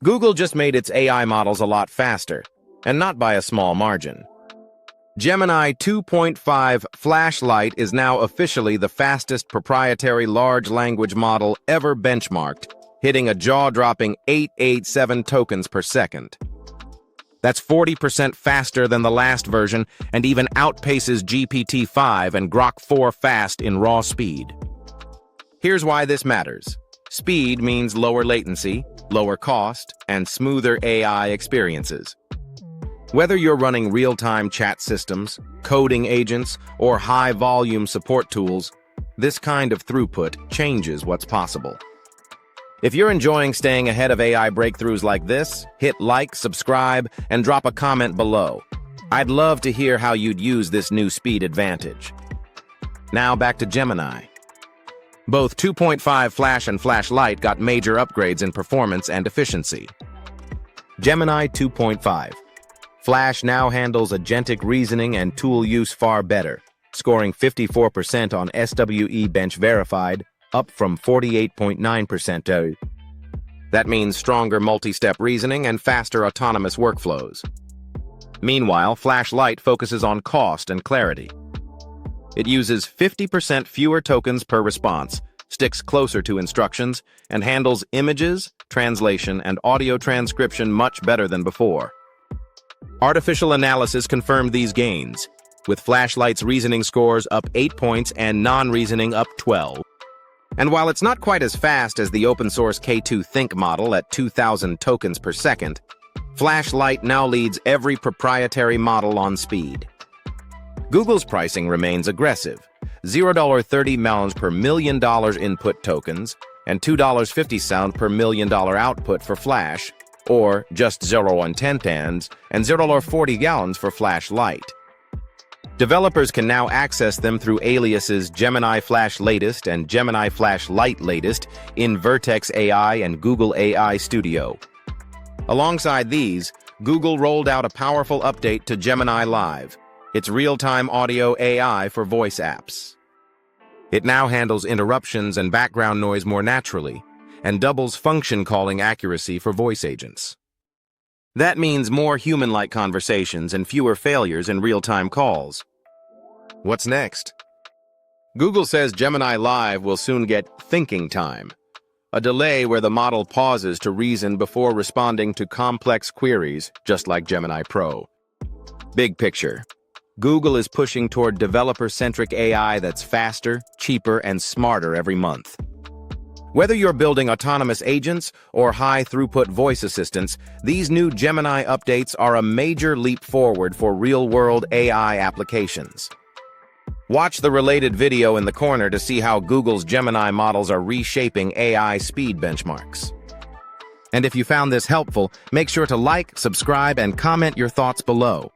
Google just made its AI models a lot faster, and not by a small margin. Gemini 2.5 Flash Lite is now officially the fastest proprietary large language model ever benchmarked, hitting a jaw-dropping 887 tokens per second. That's 40% faster than the last version and even outpaces GPT-5 and Grok 4 fast in raw speed. Here's why this matters. Speed means lower latency, lower cost, and smoother AI experiences. Whether you're running real-time chat systems, coding agents, or high-volume support tools, this kind of throughput changes what's possible. If you're enjoying staying ahead of AI breakthroughs like this, hit like, subscribe, and drop a comment below. I'd love to hear how you'd use this new speed advantage. Now back to Gemini. Both 2.5 Flash and Flash Lite got major upgrades in performance and efficiency. Gemini 2.5. Flash now handles agentic reasoning and tool use far better, scoring 54% on SWE Bench Verified, up from 48.9%. That means stronger multi-step reasoning and faster autonomous workflows. Meanwhile, Flash Lite focuses on cost and clarity. It uses 50% fewer tokens per response, sticks closer to instructions, and handles images, translation, and audio transcription much better than before. Artificial analysis confirmed these gains, with Flash Lite's reasoning scores up 8 points and non-reasoning up 12. And while it's not quite as fast as the open-source K2 Think model at 2,000 tokens per second, Flash Lite now leads every proprietary model on speed. Google's pricing remains aggressive, $0.30 per $1 million input tokens and $2.50 per $1 million output for Flash, or just $0.10 and $0.40 for Flash Lite. Developers can now access them through aliases Gemini Flash Latest and Gemini Flash Lite Latest in Vertex AI and Google AI Studio. Alongside these, Google rolled out a powerful update to Gemini Live, its real-time audio AI for voice apps. It now handles interruptions and background noise more naturally, and doubles function calling accuracy for voice agents. That means more human-like conversations and fewer failures in real-time calls. What's next? Google says Gemini Live will soon get thinking time, a delay where the model pauses to reason before responding to complex queries, just like Gemini Pro. Big picture. Google is pushing toward developer-centric AI that's faster, cheaper, and smarter every month. Whether you're building autonomous agents or high-throughput voice assistants, these new Gemini updates are a major leap forward for real-world AI applications. Watch the related video in the corner to see how Google's Gemini models are reshaping AI speed benchmarks. And if you found this helpful, make sure to like, subscribe, and comment your thoughts below.